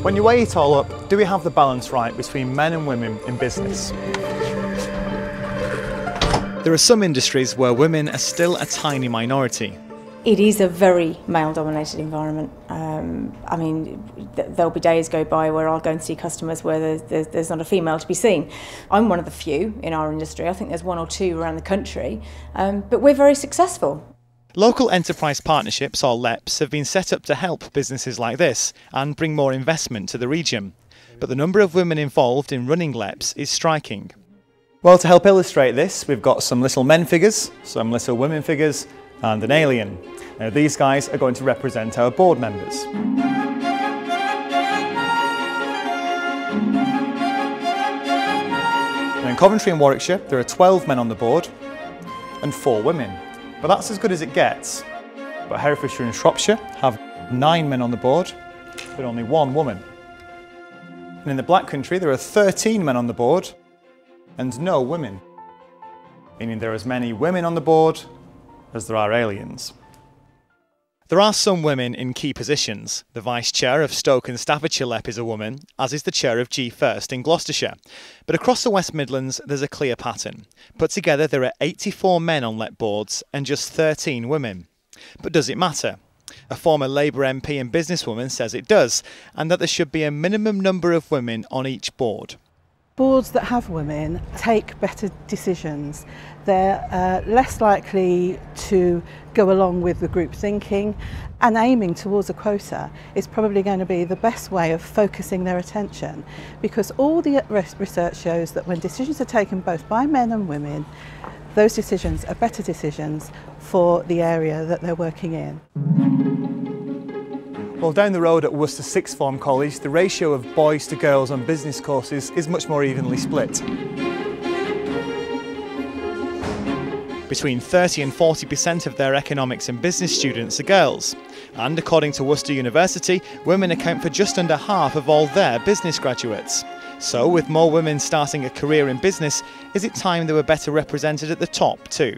When you weigh it all up, do we have the balance right between men and women in business? There are some industries where women are still a tiny minority. It is a very male-dominated environment. I mean, there'll be days go by where I'll go and see customers where there's not a female to be seen. I'm one of the few in our industry. I think there's one or two around the country, but we're very successful. Local enterprise partnerships, or LEPs, have been set up to help businesses like this and bring more investment to the region. But the number of women involved in running LEPs is striking. Well, to help illustrate this, we've got some little men figures, some little women figures, and an alien. Now, these guys are going to represent our board members. And in Coventry and Warwickshire, there are 12 men on the board and 4 women. But that's as good as it gets. But Herefordshire and Shropshire have 9 men on the board, but only 1 woman. And in the Black Country, there are 13 men on the board and no women, meaning there are as many women on the board as there are aliens. There are some women in key positions. The Vice Chair of Stoke and Staffordshire LEP is a woman, as is the Chair of G First in Gloucestershire. But across the West Midlands there's a clear pattern. Put together there are 84 men on LEP boards and just 13 women. But does it matter? A former Labour MP and businesswoman says it does, and that there should be a minimum number of women on each board. Boards that have women take better decisions. They're less likely to go along with the group thinking, and aiming towards a quota is probably going to be the best way of focusing their attention, because all the research shows that when decisions are taken both by men and women, those decisions are better decisions for the area that they're working in. Well, down the road at Worcester Sixth Form College, the ratio of boys to girls on business courses is much more evenly split. Between 30 and 40% of their economics and business students are girls. And according to Worcester University, women account for just under half of all their business graduates. So, with more women starting a career in business, is it time they were better represented at the top too?